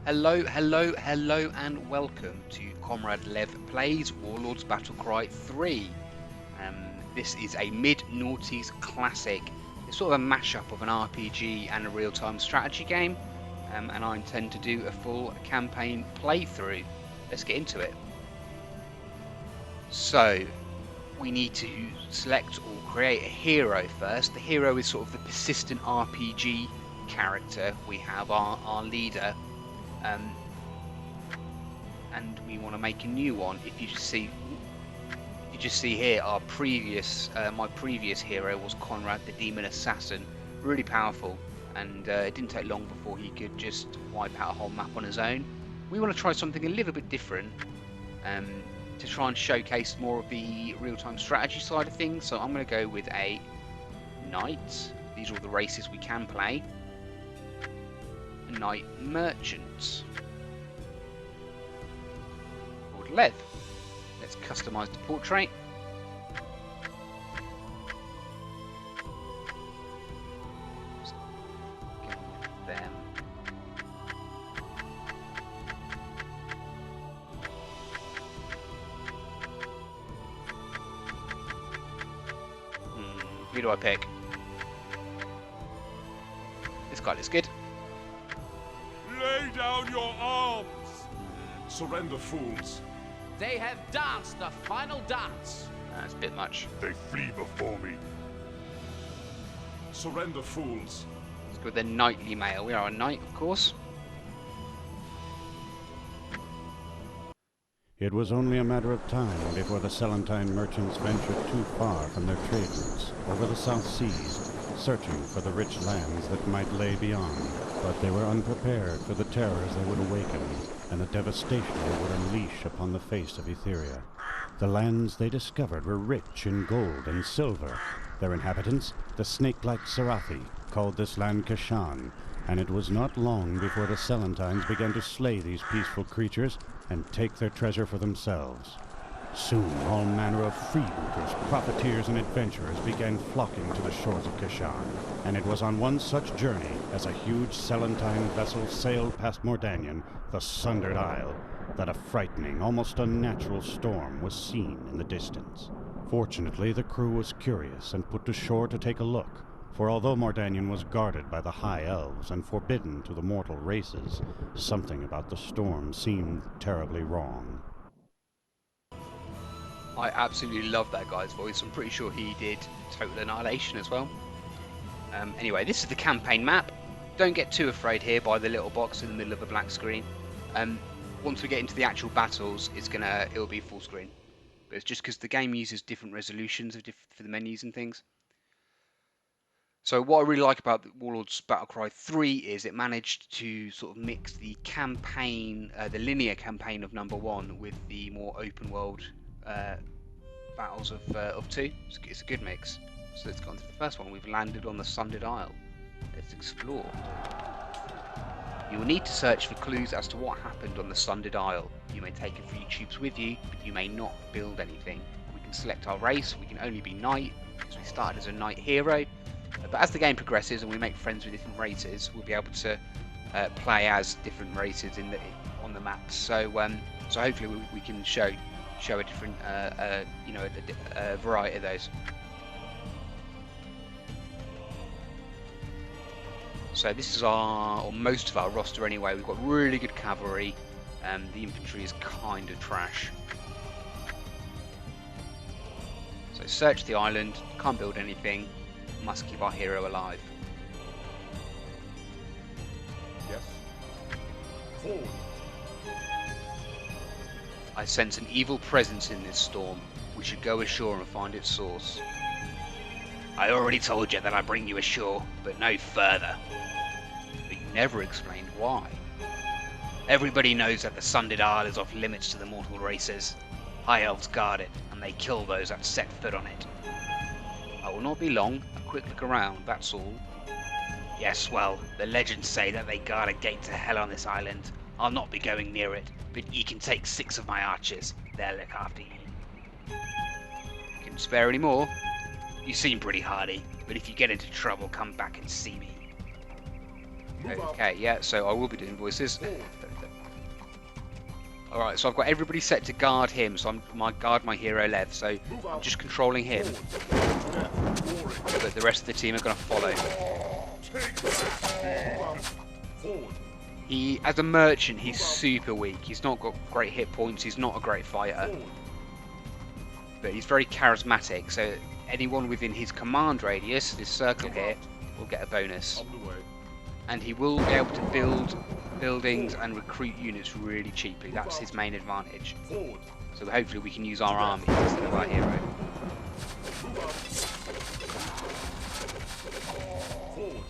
Hello, and welcome to Comrade Lev Plays Warlords Battlecry 3. This is a mid-noughties classic. It's sort of a mashup of an RPG and a real-time strategy game, and I intend to do a full campaign playthrough. Let's get into it. So, we need to select or create a hero first. The hero is sort of the persistent RPG character. We have our leader. And we want to make a new one. If you just see here, our previous, my previous hero was Conrad the Demon Assassin, really powerful, and it didn't take long before he could just wipe out a whole map on his own. We want to try something a little bit different, to try and showcase more of the real-time strategy side of things. So I'm going to go with a knight. These are all the races we can play. A knight merchant. Lev. Let's customize the portrait. Them. Who do I pick? This guy looks good. Lay down your arms! Surrender, fools. They have danced the final dance. That's a bit much. They flee before me. Surrender, fools. Let's go with the knightly mail. We are a knight, of course. It was only a matter of time before the Celentine merchants ventured too far from their trade routes over the South Seas, searching for the rich lands that might lay beyond. But they were unprepared for the terrors they would awaken and the devastation they would unleash upon the face of Etheria. The lands they discovered were rich in gold and silver. Their inhabitants, the snake-like Sarathi, called this land Kashan, and it was not long before the Celentines began to slay these peaceful creatures and take their treasure for themselves. Soon all manner of freebooters, profiteers, and adventurers began flocking to the shores of Kashan, and it was on one such journey as a huge Celentine vessel sailed past Mordanian, the Sundered Isle, that a frightening, almost unnatural storm was seen in the distance. Fortunately, the crew was curious and put to shore to take a look, for although Mordanian was guarded by the High Elves and forbidden to the mortal races, something about the storm seemed terribly wrong. I absolutely love that guy's voice. I'm pretty sure he did Total Annihilation as well. Anyway, this is the campaign map. Don't get too afraid here by the little box in the middle of the black screen. Once we get into the actual battles, it'll be full screen. But it's just because the game uses different resolutions for the menus and things. So what I really like about the Warlords Battlecry 3 is it managed to sort of mix the campaign, the linear campaign of number 1 with the more open world battles of 2. It's a good mix. So let's go on to the first one. We've landed on the Sundered Isle. Let's explore. You will need to search for clues as to what happened on the Sundered Isle. You may take a few tubes with you, but you may not build anything. We can select our race. We can only be knight, because we started as a knight hero. But as the game progresses and we make friends with different races, we'll be able to play as different races on the map. So so hopefully we can show a different a variety of those. So this is most of our roster anyway. We've got really good cavalry. The infantry is kind of trash. So search the island. Can't build anything. Must keep our hero alive. Yes. Forward. I sense an evil presence in this storm. We should go ashore and find its source. I already told you that I bring you ashore, but no further. But you never explained why. Everybody knows that the Sundered Isle is off limits to the mortal races. High Elves guard it, and they kill those that set foot on it. I will not be long. A quick look around, that's all. Yes, well, the legends say that they guard a gate to hell on this island. I'll not be going near it, but ye can take 6 of my archers. They'll look after ye. Can spare any more? You seem pretty hardy, but if you get into trouble, come back and see me. Okay, yeah, so I will be doing voices. Alright, so I've got everybody set to guard him, so I'm guard my hero Lev, so I'm just controlling him, but the rest of the team are going to follow. He, as a merchant, he's super weak. He's not got great hit points, he's not a great fighter, but he's very charismatic, so anyone within his command radius, this circle here, will get a bonus. And he will be able to build buildings and recruit units really cheaply. That's his main advantage. So hopefully we can use our armies instead of our hero.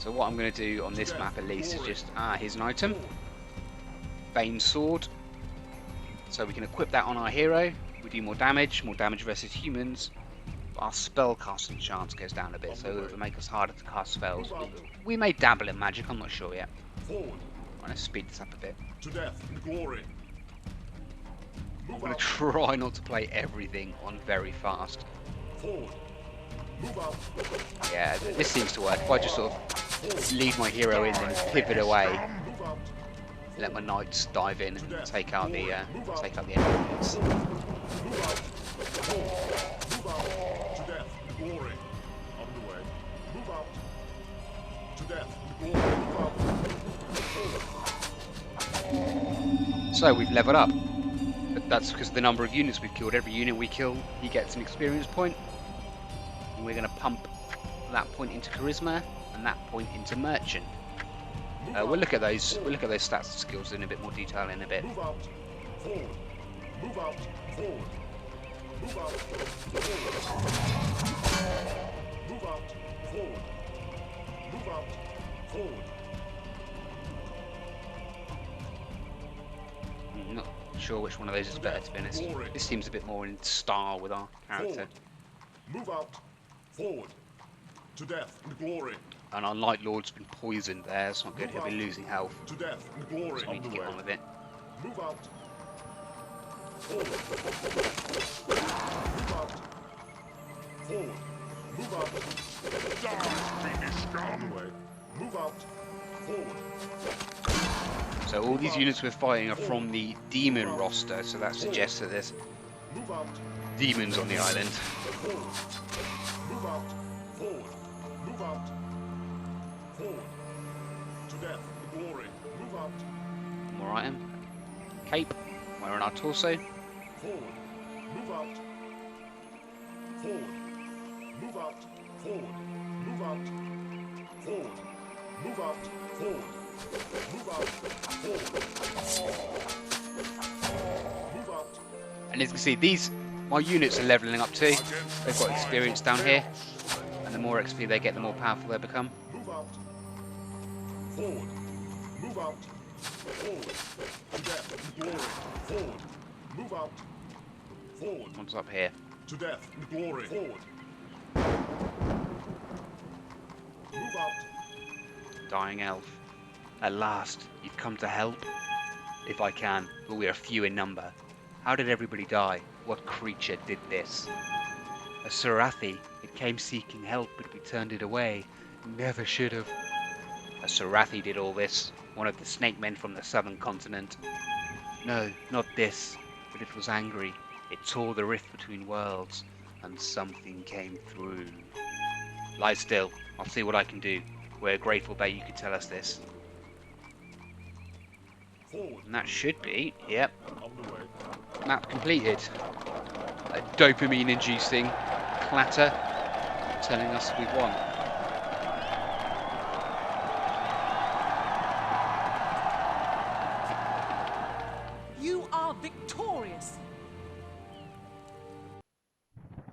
So what I'm going to do on this map at least is just, here's an item. Bane Sword. So we can equip that on our hero. We do more damage versus humans. Our spell casting chance goes down a bit, so it'll make us harder to cast spells. We may dabble in magic, I'm not sure yet. Let's speed this up a bit. To death and glory. I'm going to try not to play everything on very fast. Yeah, this seems to work. If I just sort of lead my hero in and pivot away, let my knights dive in and take out the enemies. Glory. On the way. Move out. To death. Glory. Move out. So we've leveled up. But that's because of the number of units we've killed. Every unit we kill, he gets an experience point. And we're going to pump that point into charisma and that point into merchant. We'll look at those. We'll look at those stats and skills in a bit more detail in a bit. Move out. Forward. Move out. Forward. Move out. Move out. Forward. Move out. Forward. I'm not sure which one of those is better, to be honest. This seems a bit more in style with our character. Move out. Forward. To death and glory. And our Light Lord's been poisoned there. It's not good. He'll be losing health. To death and glory. So we need to get on with it. Move out. Forward. Move out. Forward. Move out. On the way. Move out. Forward. So all these units we're fighting are from the demon roster, so that suggests that there's Move out. demons on the island. Forward. Move out. Forward. Move out. Forward. To death and glory. Move out. More item. Cape. We're on our torso. Forward. Move out. Forward. Move out. Forward. Move out. Forward. Move out. Forward. Move out. Forward. Move out. And as you can see, my units are leveling up too. They've got experience down here. And the more XP they get, the more powerful they become. Move out. Forward. Move out. Forward. To death and glory. Forward. Move out. Forward. What's up here? To death and glory. Forward. Move out. Dying elf. At last, you've come to help? If I can, but we are few in number. How did everybody die? What creature did this? A Sarathi. It came seeking help, but we turned it away. Never should have. A Sarathi did all this. One of the snake men from the southern continent. No, not this. But it was angry. It tore the rift between worlds, and something came through. Lie still. I'll see what I can do. We're grateful that you could tell us this. Forward. And that should be, yep, On the way. map completed. A dopamine-inducing clatter telling us we've won. You are victorious.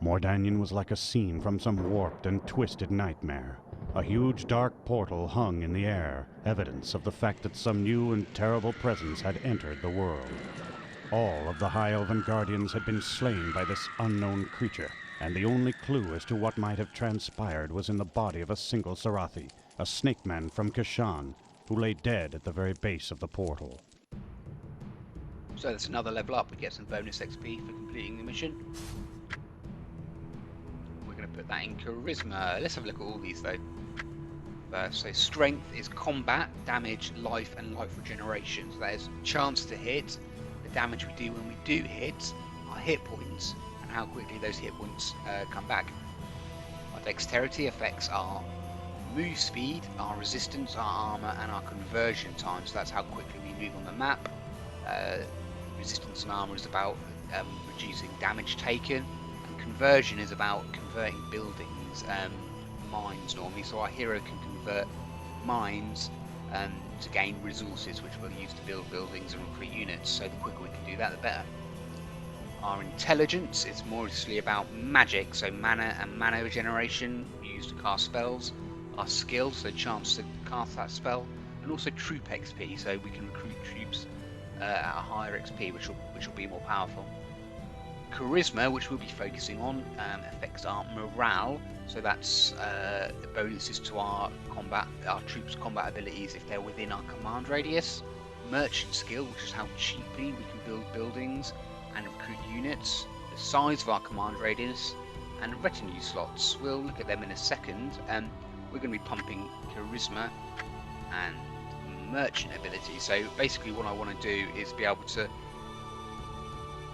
Mordanyon was like a scene from some warped and twisted nightmare. A huge dark portal hung in the air, evidence of the fact that some new and terrible presence had entered the world. All of the High Elven Guardians had been slain by this unknown creature, and the only clue as to what might have transpired was in the body of a single Sarathi, a snake man from Kashan, who lay dead at the very base of the portal. So that's another level up. We get some bonus XP for completing the mission. We're going to put that in charisma. Let's have a look at all these though. So strength is combat, damage, life, and life regeneration. So that is chance to hit, damage we do when we do hit, our hit points, and how quickly those hit points come back. Our dexterity affects our move speed, our resistance, our armor, and our conversion time. So that's how quickly we move on the map. Resistance and armor is about reducing damage taken, and conversion is about converting buildings, mines normally. So our hero can convert mines to gain resources, which we'll use to build buildings and recruit units. So the quicker we can do that, the better. Our intelligence is mostly about magic, so mana and mana regeneration used to cast spells. Our skill, so chance to cast that spell, and also troop XP, so we can recruit troops at a higher XP, which will be more powerful. Charisma, which we'll be focusing on, affects our morale, so that's the bonuses to our troops' combat abilities if they're within our command radius. Merchant skill, which is how cheaply we can build buildings and recruit units. The size of our command radius, and retinue slots. We'll look at them in a second. We're going to be pumping charisma and merchant ability. So basically what I want to do is be able to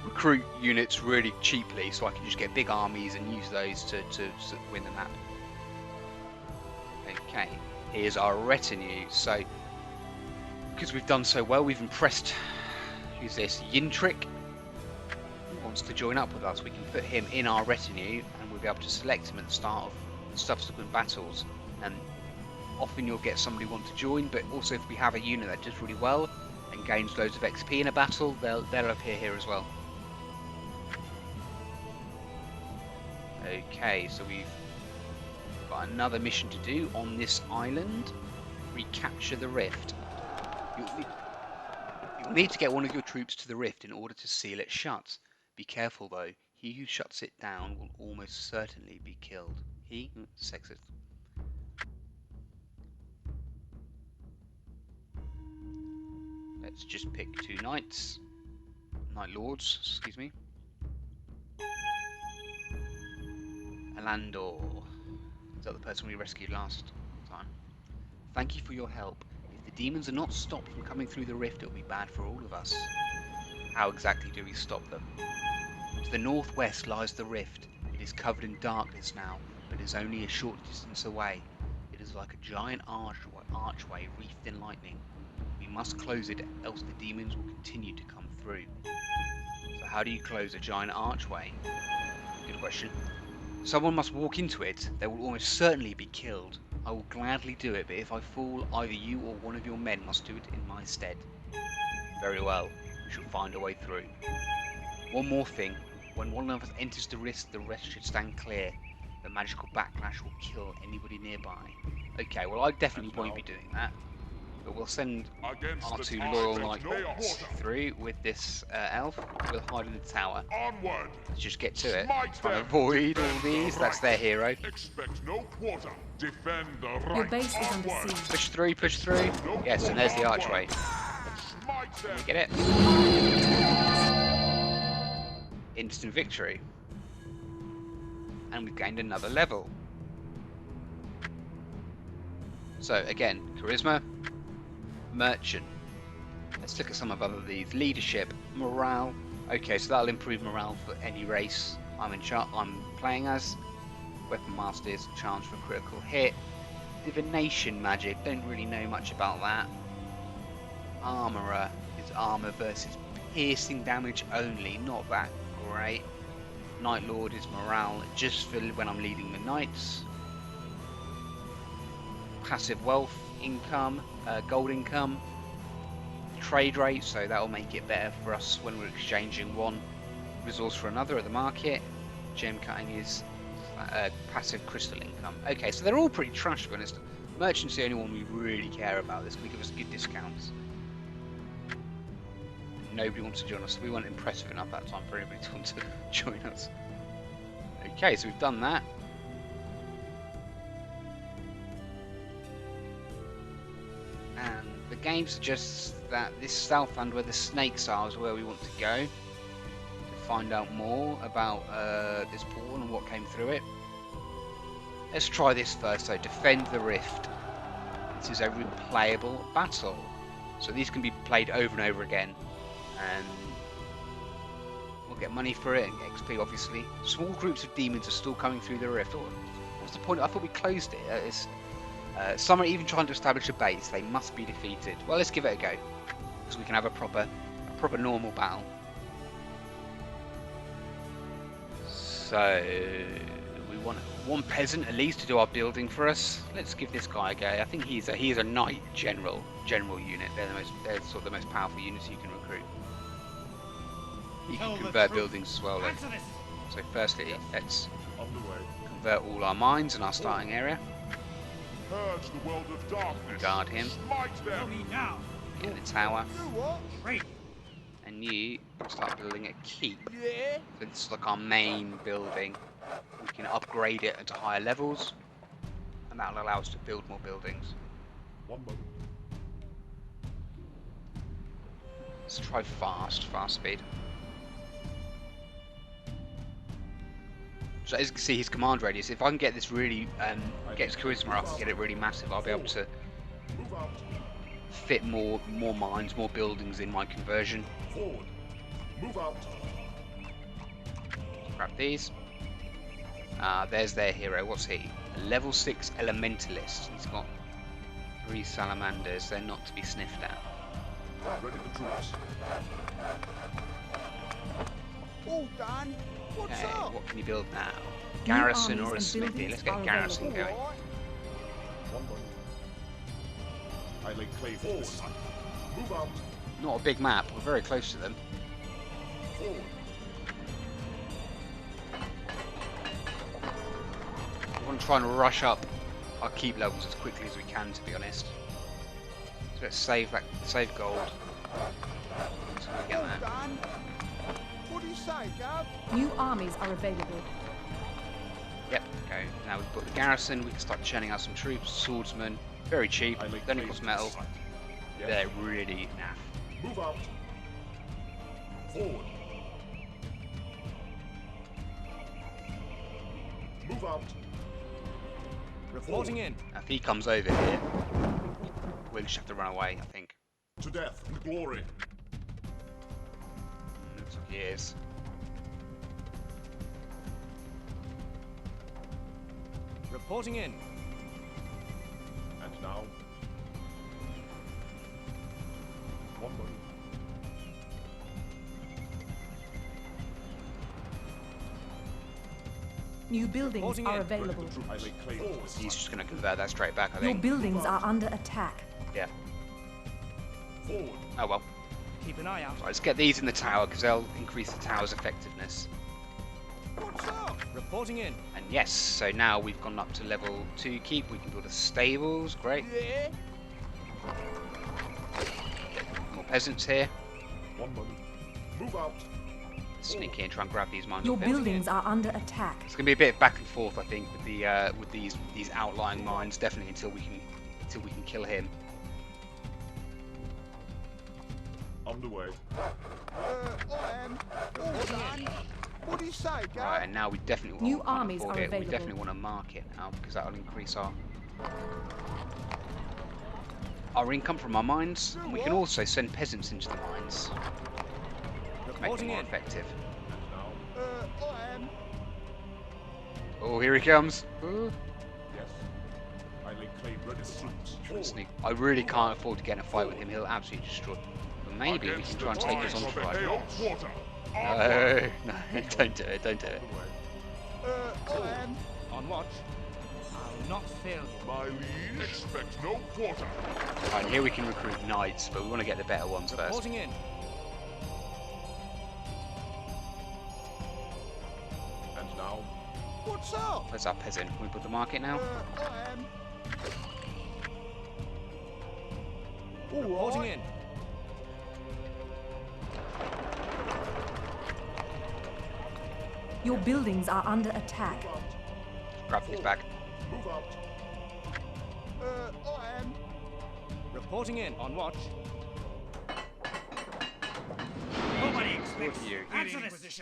recruit units really cheaply, so I can just get big armies and use those to win the map. Okay, here's our retinue. So because we've done so well, we've impressed, who's this, Yintrick, who wants to join up with us. We can put him in our retinue and we'll be able to select him at the start of subsequent battles. And often you'll get somebody want to join, but also if we have a unit that does really well and gains loads of XP in a battle, they'll appear here as well. Okay, so we've got another mission to do on this island. Recapture the rift. You'll need to get one of your troops to the rift in order to seal it shut. Be careful though, he who shuts it down will almost certainly be killed. He? Sexist. Let's just pick two knights. Knight lords, excuse me. Alandor. Is that the person we rescued last time? Thank you for your help. If the demons are not stopped from coming through the rift, it will be bad for all of us. How exactly do we stop them? To the northwest lies the rift. It is covered in darkness now, but is only a short distance away. It is like a giant archway wreathed in lightning. We must close it, else the demons will continue to come through. So how do you close a giant archway? Good question. Someone must walk into it. They will almost certainly be killed. I will gladly do it, but if I fall, either you or one of your men must do it in my stead. Very well. We shall find a way through. One more thing. When one of us enters the rift, the rest should stand clear. The magical backlash will kill anybody nearby. Okay, well I definitely won't be doing that. But we'll send our two loyal knights through with this elf. We'll hide in the tower. Onward. Let's just get to it. Smite Try and them. avoid all Defend the these. That's right. their hero. Expect no quarter. Defend the right. Your base is under Onward. siege. Push through, push through. Yes, and there's the archway. Smite them. You get it? Instant victory. And we've gained another level. So again, charisma, merchant. Let's look at some of these. Leadership, morale. Okay, so that'll improve morale for any race I'm playing as. Weapon master is chance for critical hit. Divination magic, don't really know much about that. Armorer is armor versus piercing damage only, not that great. Night Lord is morale just for when I'm leading the knights. Passive wealth, income, gold income, trade rate, so that will make it better for us when we're exchanging one resource for another at the market. Gem cutting is passive crystal income. Okay, so they're all pretty trash, to be honest. Merchant's the only one we really care about. This can give us good discounts. Nobody wants to join us. We weren't impressive enough that time for anybody to want to join us. Okay, so we've done that. And the game suggests that this Southland, where the snakes are, is where we want to go to find out more about this portal and what came through it. Let's try this first though. Defend the rift. This is a replayable battle, so these can be played over and over again. And We'll get money for it and XP, obviously. Small groups of demons are still coming through the rift. What's the point? I thought we closed it. Some are even trying to establish a base. They must be defeated. Well, let's give it a go, because we can have a proper normal battle. So we want one peasant at least to do our building for us. Let's give this guy a go. I think he's a knight general unit. They're sort of the most powerful units you can recruit. You can convert buildings as well. So firstly, let's convert all our mines in our starting area. Purge the world of darkness. Guard him. Smite them. Get in the tower. And you start building a keep. Yeah. So this is like our main building. We can upgrade it into higher levels, and that will allow us to build more buildings. One moment. Let's try fast speed. So as you can see, his command radius, if I can get this really, get his charisma up and get it really massive, I'll be able to Move out. fit more mines, more buildings in my conversion. Forward. Move out. Grab these. There's their hero. What's he? A level 6 elementalist. He's got 3 salamanders. They're not to be sniffed at. Ready the troops. All done. What's Okay, up? what can you build now? Garrison armies or a and smithy? buildings Let's get are garrison available. going. One moment. I lay claim for this. Move out. Not a big map. We're very close to them. Forward. We want to try and rush up our keep levels as quickly as we can, to be honest. So let's save gold. So we get that. Done. What do you say, Gov? New armies are available. Yep, okay. Now we've got the garrison, we can start churning out some troops, swordsmen, very cheap, I lay don't claim cost to metal, this site. Yes. they're really naff. Move out. Forward. Move out. Reporting in. Now if he comes over here, we'll just have to run away, I think. To death and glory. Looks like he is. Reporting in. And now. One moment. New buildings Reporting are in. available. I lay claim to this He's site. just going to convert that straight back, I Your think. buildings are under attack. Yeah. Forward. Oh well. Keep an eye out. Right, let's get these in the tower, because they'll increase the tower's effectiveness. What's up? Reporting in. And yes, so now we've gone up to level 2 keep, we can build a stables, great. Yeah. More peasants here. One moment. Move out. Sneak in and try and grab these mines Your off him. buildings are under attack. It's going to be a bit of back and forth, I think, with the with these outlying mines, definitely until we can kill him. Underway. I am. All done. What do you say, Gov? Right, and now we definitely New can't armies afford are it. We available. definitely want to mark it now, because that will increase our income from our mines. And we can also send peasants into the mines, make it Reporting more in. effective. And now. I am. Oh, here he comes. Ooh. Yes. I lay claim ready the troops. Forward. Sneak. I really can't afford to get in a fight with him. He'll absolutely destroy. But maybe we can try and take his Rise of the entourage. Hail Quarter. No, no, don't do it, don't do it. Underway. I am. On watch. I'll not fail you. My liege, expect no quarter. Right, and here we can recruit knights, but we want to get the better ones first. Reporting in. And now. What's up? Where's our peasant? Can we put the market now? I am. Reporting in. Your buildings are under attack. Move out. Grab these back. Move out. I am. Reporting in. On watch. Nobody expects you. answer this.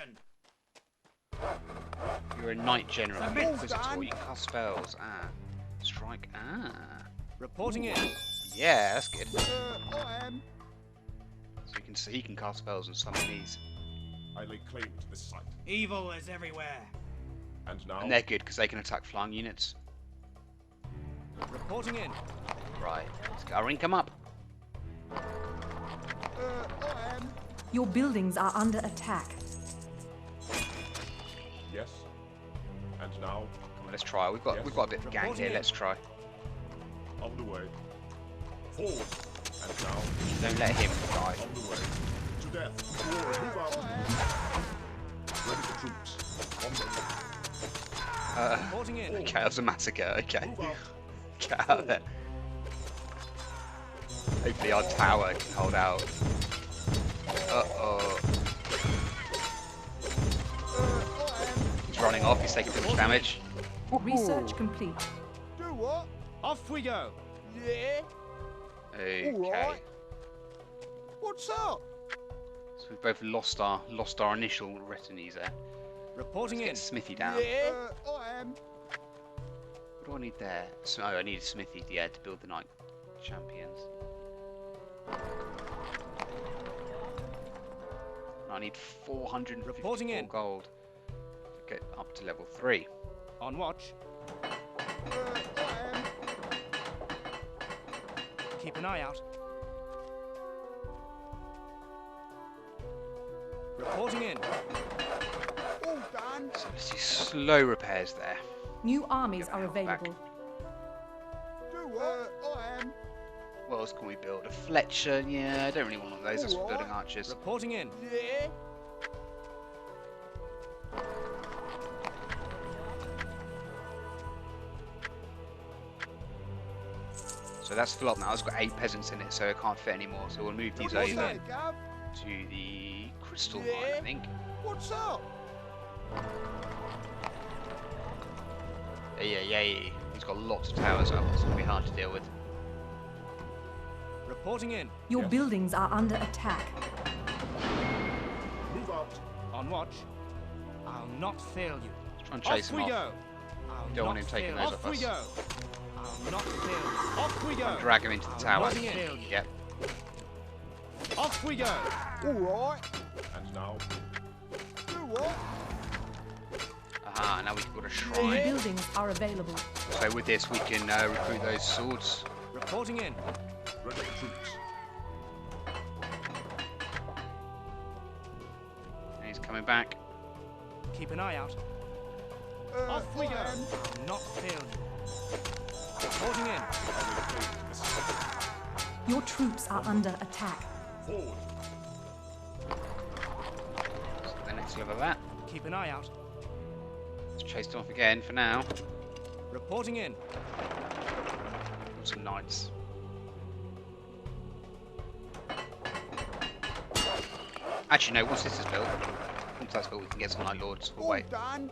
You're a knight general. Submit. Inquisitor. You cast spells. Ah. Strike. Ah. Reporting in. Yeah, that's good. I am. So you can see he can cast spells and summon these. I lay claim to this site. Evil is everywhere. And now, And they're good because they can attack flying units. Reporting in. Right, let's go. Rank them up. I am. Your buildings are under attack. yes. And now, Come on, let's try. We've got a bit of a gang here. Let's try. on the way. Forward. And now, Don't let him die. on the way. To death. Glory. Move out. Ready for troops. On the way. Reporting in. Okay, that was a massacre. Okay, Move out. get out of there. Hopefully our tower can hold out. Uh-oh. He's running off. He's taking too much damage. Research complete. Do what? Off we go. Yeah. Okay. Alright. What's up? So we've both lost our initial retinues there. Reporting Let's in. get Smithy down. Yeah. I am. What do I need there? So, oh, I need a Smithy, yeah, to build the Knight Champions. I need 454 Reporting in. gold to get up to level 3. On watch. I am. Keep an eye out. Reporting in. All done. So let's do slow repairs there. New armies are Get the hell back. available. Do what? I am. What else can we build? A Fletcher? Yeah, I don't really want one of those. That's for building archers. Reporting in. Yeah. So that's full up now. It's got 8 peasants in it, so it can't fit anymore. So we'll move these What's over that, Gav? to the crystal mine, Yeah. I think. What's up? Yeah. He's got lots of towers up. It's going to be hard to deal with. Reporting in. Your Yes. buildings are under attack. Move out. On watch. I'll not fail you. Let's try and chase Off him we off. go. I'll Don't want not him taking fail those you. off us. Off we go. I'll not fail you. Off we go. Drag him into the I'll tower. not fail you. Yep. Off we go. All right. And now, Do what? Aha, now we've got a Your shrine. buildings are available. So with this we can recruit those swords. Reporting in. ready for troops. And he's coming back. Keep an eye out. Off we go. I'll not fail you. Reporting in. I lay claim to this site. Your troops are under attack. Forward. So the next level of that. Keep an eye out. Let's chase him off again for now. Reporting in. Got some knights. Actually, no. Once this is built, once that's built, we can get some Night Lords. We'll All wait, done.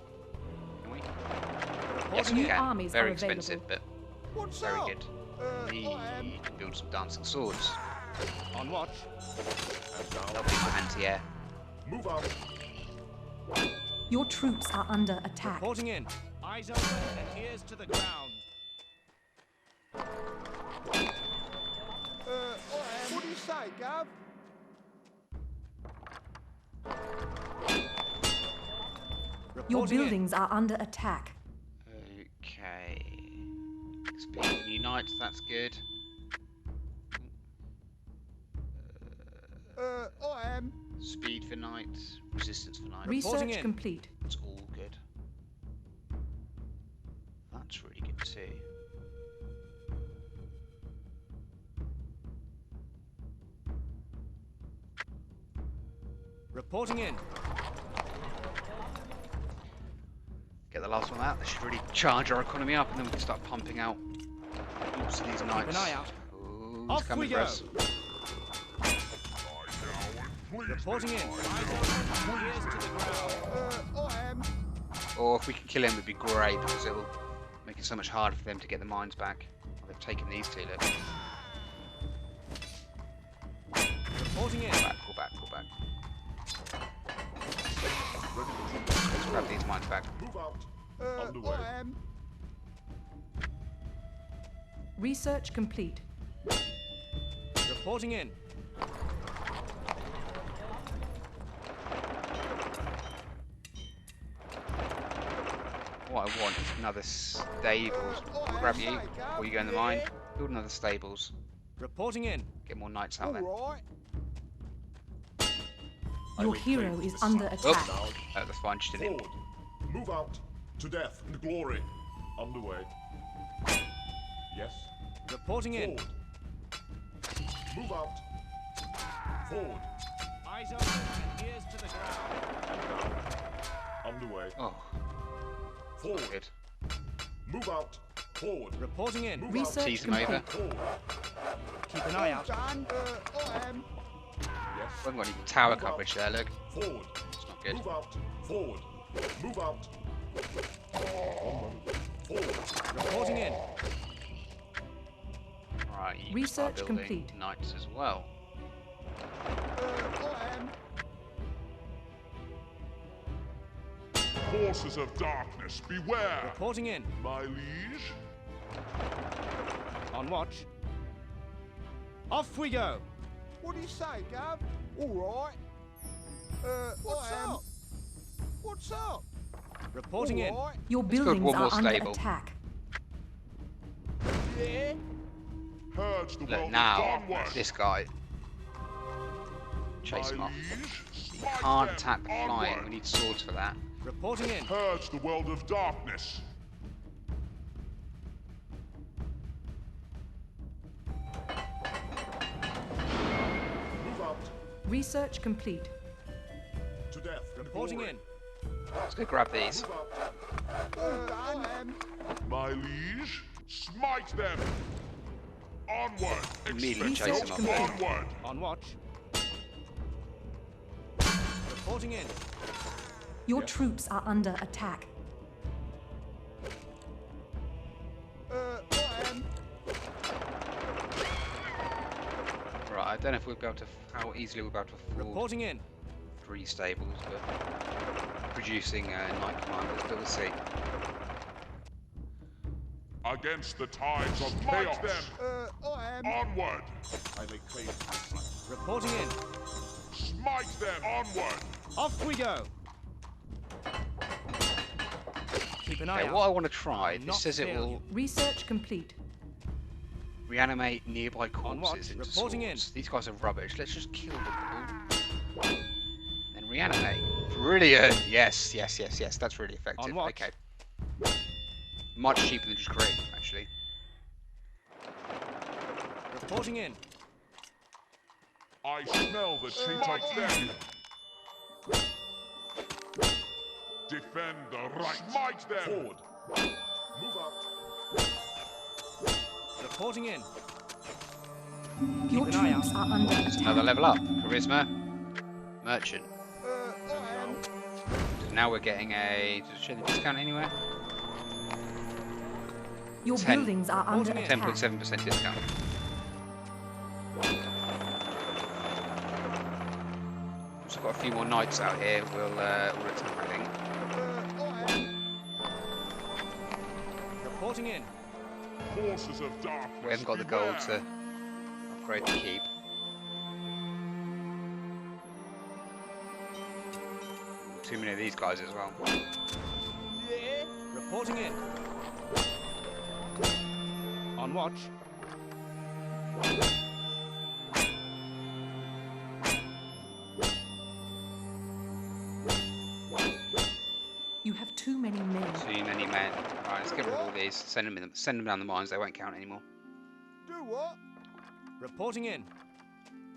can we? Yes, Reporting we in. can. armies Very are available. expensive, but What's very up? good. We I am. can build some dancing swords. On watch. And now, They'll be for anti-air. move out. Your troops are under attack. Reporting in. Eyes open and ears to the ground. I am. What do you say, Gav? Your Reporting in. buildings are under attack. Okay. Speed for new knights, that's good. I am. Speed for knights, resistance for knights. Reporting Research in. complete. It's all good. That's really good too. Reporting in. Get the last one out. That should really charge our economy up, and then we can start pumping out lots of these knights. an eye out. Ooh, he's Off coming we for go. us. Reporting in. Eyes open. Ears to the ground. I am. Or if we can kill him, it'd be great because it'll make it so much harder for them to get the mines back. Oh, they've taken these two. Look. Reporting in. Pull back. Let's grab these mines back. Move out. On the way. I am. Research complete. Reporting in. what I want is another stables. Grab you before you go in the mine. Build another stables. Reporting in. Get more knights out there. All right. Your hero is under attack. Oh, that's fine. Just didn't. Forward. Move out to death and glory. Underway. Yes. Reporting in. Forward. Move out. Forward. Eyes open and ears to the ground. Underway. Oh, Forward. good. Move out. Forward. Reporting in. Move Research Tease them over. complete. Forward. Keep an eye out. Done. I am. Yes. We haven't got any tower coverage there, look. Forward. It's not good. Move out. Forward. Move out. Forward. Reporting in. Right, you can Research start building complete. knights as well. I am. Forces of darkness, beware! Reporting in. My liege. On watch. Off we go. What do you say, Gav? All right. What's up? What's up? Reporting in. All right. Your build buildings one more are under stable. attack. Yeah. Purge the Look, world now, of darkness. this guy. Chase him My off. liege, He smite can't them. attack the flying. Onward. We need swords for that. Reporting in. Purge the world of darkness. Move out Research complete. to death. and Reporting glory. in. Let's go grab these. Move out. I am. My liege, smite them. Onward. Immediately Expect chase no them off. onward. On watch. Reporting in. Your troops are under attack. I am. Right, I don't know if we'll be able to, how easily we'll be able to afford Reporting in. 3 stables, but producing knight commanders, but we'll see. Against the tides of chaos. I am. Onward. I lay claim to this land. Reporting in. Smite them. Onward. Off we go. Keep an eye Okay, out. what I want to try, I'll this not says it fail will you. Research complete. reanimate nearby On watch, corpses into reporting swords. in. These guys are rubbish. Let's just kill them all. Then reanimate. Brilliant. Yes, yes, yes, yes. That's really effective. On watch. Okay. Much cheaper than just create them, actually. Reporting in. I smell the taint of death. Defend the right. Smite them. Forward. Move out. Reporting in. Your an eye troops are under Another attack. level up. Charisma. Merchant. I am. So now we're getting a... Does it show the discount anywhere? Your 10. buildings are under Reporting in. attack. 10.7% discount. So got a few more knights out here. We'll attack, I think. I am. Reporting in. Forces of darkness. We haven't got the gold to upgrade the keep. Too many of these guys as well. Yeah. Reporting in. On watch. You have too many men. Too many men. Right, let's get rid of all these. Send them down the mines. They won't count anymore. Do what? Reporting in.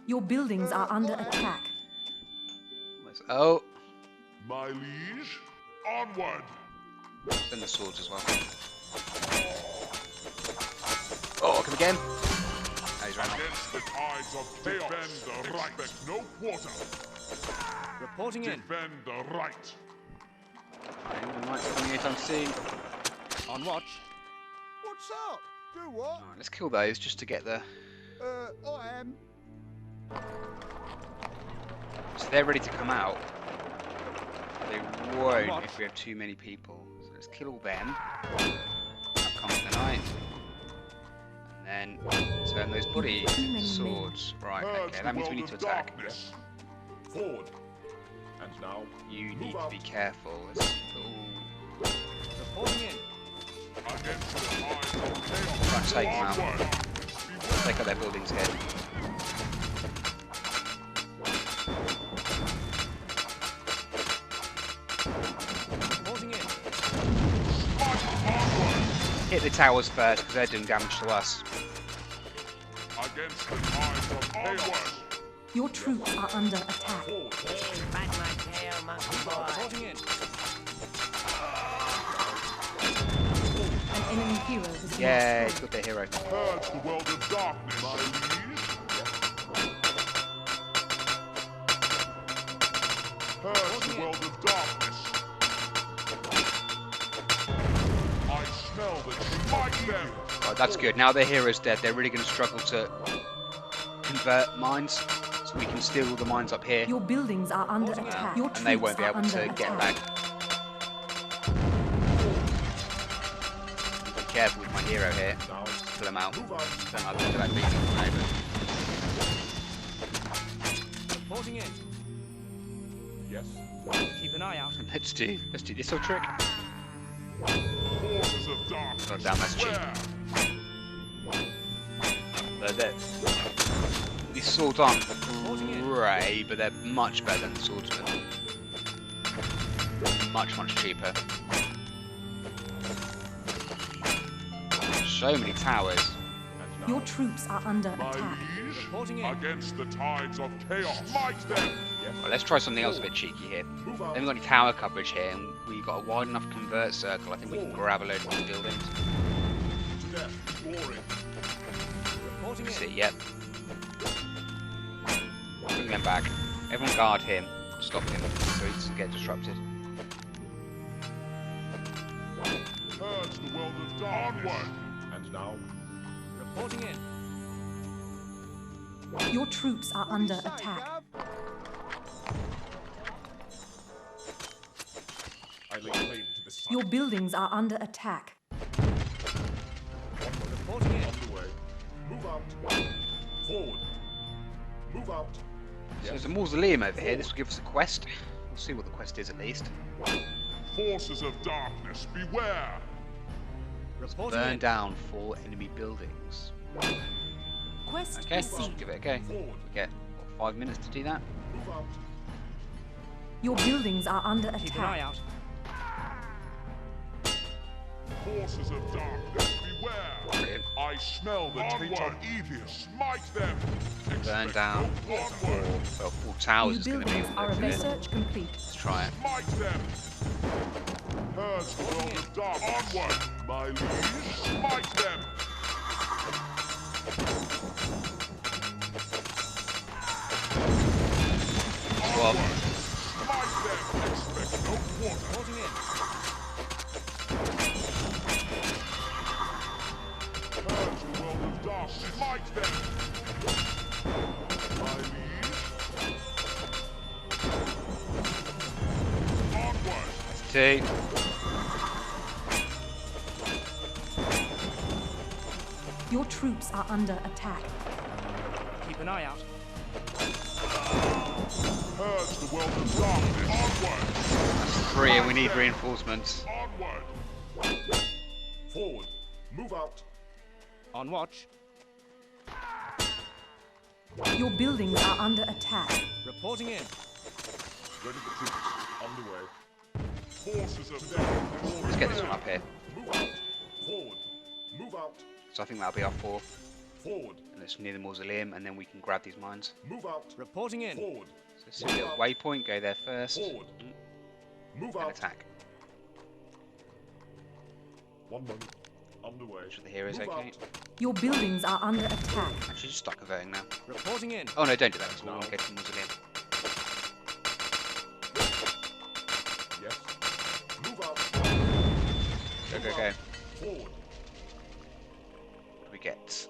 Your buildings are under attack. Oh, My liege. Onward. send the swords as well. Oh, come again. Oh, he's ran off. Against the tides of chaos. Defend the right. Expect no quarter. Reporting in. Defend the right. Any more knights coming anytime soon? On watch. What's up? Do what? Alright, let's kill those just to get the... I am. So they're ready to come out. They won't What? if we have too many people. So let's kill all them. Up comes the knight. And then turn those bodies too many into men. swords. Right, Purge okay, the that means we world need to of attack. darkness. Forward. And now. You Move need to out. be careful. Let's put all Reporting in. Against the tides of chaos. Try and take them out. Onward. Take out their buildings here. Reporting in. Hit the towers first because they're doing damage to us. Against the tides of chaos. Your troops are under attack. Forward. Bite my tail, monkey boy. Reporting in. An enemy hero has been Yeah, he's destroyed. got their hero. Purge the world of darkness, my liege. Purge the world of darkness. I smell the smite them. Right, that's good. Now their hero's dead. They're really going to struggle to convert mines, so we can steal all the mines up here, Your buildings are under attack. Your and they troops won't be are able under to get attack. back. Be careful with my hero here. Now, Pull him out. move out. Don't like look at that beacon over. Reporting in. Yes. Keep an eye out. Let's do this little trick. Forces of darkness. God damn, that's cheap. Beware. These swords aren't great, but they're much better than the swordsmen. Much cheaper. So many towers. And now, Your troops are under my attack. liege, Reporting in. against the tides of chaos. Smite them. Yes. Right, let's try something else a bit cheeky here. Move They out. haven't got any tower coverage here, and we've got a wide enough convert circle. I think we can grab a load of these buildings. To death. Glory. Reporting That's in. it, yep. Bring them back. Everyone guard him. Stop him so he doesn't get disrupted. Purge the world of darkness. Onward. And now, Reporting in. Your troops are under Say, attack. Gav? I lay claim to this site. Your buildings are under attack. Reporting in. Underway. Move out. Forward. Move out. So there's a mausoleum over here. This will give us a quest. We'll see what the quest is at least. Forces of darkness, beware. Reporting Burn in. down 4 enemy buildings. Quest Okay, let's received. give it a go. Forward. We get, what, 5 minutes to do that? Move out. Your buildings are under Keep an eye attack. out. Forces of darkness, beware. Brilliant. I smell the taint of evil. Smite them. Burn Expect down no onward. 4 towers New is going to be buildings are isn't it? research complete. Let's try it. Smite them. Purge the world of darkness. Onward. My liege. Smite them. Well, Smite them. Expect no quarter. Reporting in. Purge the world of darkness. Smite them. My liege. Onward. 2. Your troops are under attack. Keep an eye out. Purge the world of darkness. Onward. 3, and we need reinforcements. Onward. Forward. Move out. On watch. Your buildings are under attack. Reporting in. Ready for troops. Underway. Forces of darkness. Let's get this one up here. Move out. Forward. Move out. So I think that'll be our 4th. Forward. And it's near the mausoleum, and then we can grab these mines. Move out. Reporting in. Forward. So let's do a little waypoint, go there first, Forward. Move and out. attack. 1 moment. Underway. Make sure the hero's Move okay. out. Your buildings are under attack. Actually, just start converting now. Reporting in. Oh no, don't do that, because we'll go to the mausoleum. Yes. Move out. Go, go, go. Forward. What do we get?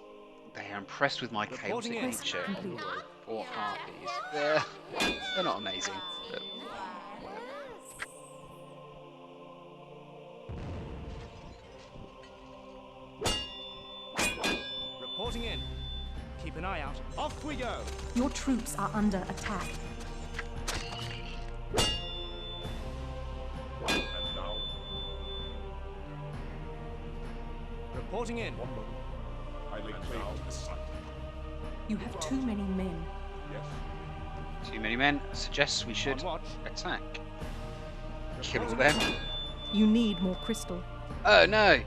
They are impressed with my chaotic Reporting in. Quest nature. complete. 4 harpies. They're not amazing, but whatever. Reporting in. Keep an eye out. Off we go. Your troops are under attack. And now. Reporting in. One moment. I lay claim to the site. You have too many men. Yes. Too many men. Suggests we should On watch. attack. Kill all them. You need more crystal. Oh no!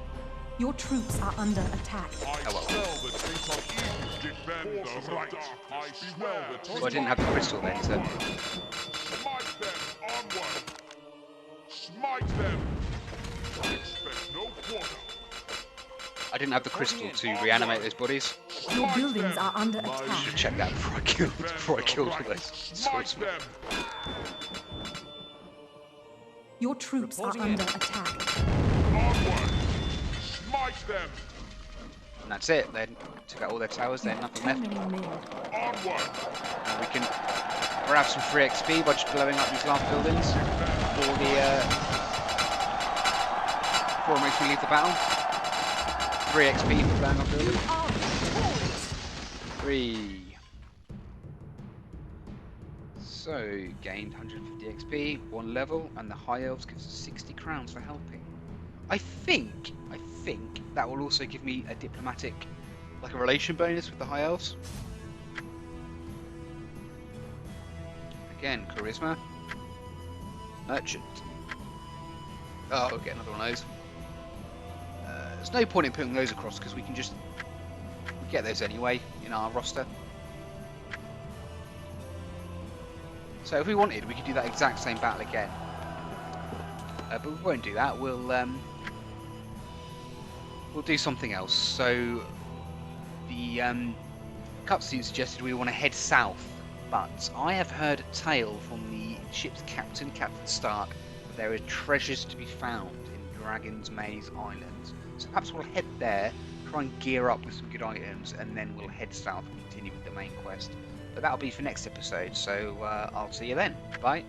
Your troops are under attack. I Oh, well. smell the taint of evil. Defend the right. I smell the taint Well, I didn't have the crystal then, so... Smite them onward. Smite them. Expect no quarter. I didn't have the crystal to reanimate those bodies. Your buildings are under Should attack. have checked that before I killed all those Smite swordsmen. them. Your troops are Reporting in. under attack. Onward. Smite them. And that's it. They took out all their towers. They You had have nothing too left. many men. Onward. And we can grab some free XP by just blowing up these last buildings before it makes me leave the battle. 3 XP for blowing up buildings. You are victorious. 3. So, gained 150 XP, 1 level, and the High Elves gives us 60 crowns for helping. I think that will also give me a diplomatic, like a relation bonus with the High Elves. Again, Charisma. Merchant. Oh, we'll get another one of those. There's no point in putting those across because we can just get those anyway in our roster. So if we wanted, we could do that exact same battle again. But we won't do that. We'll do something else. So the cutscene suggested we want to head south, but I have heard a tale from the ship's captain, Captain Stark, that there are treasures to be found in Dragon's Maze Island. So perhaps we'll head there, try and gear up with some good items, and then we'll head south and continue with the main quest. But that'll be for next episode, so I'll see you then. Bye.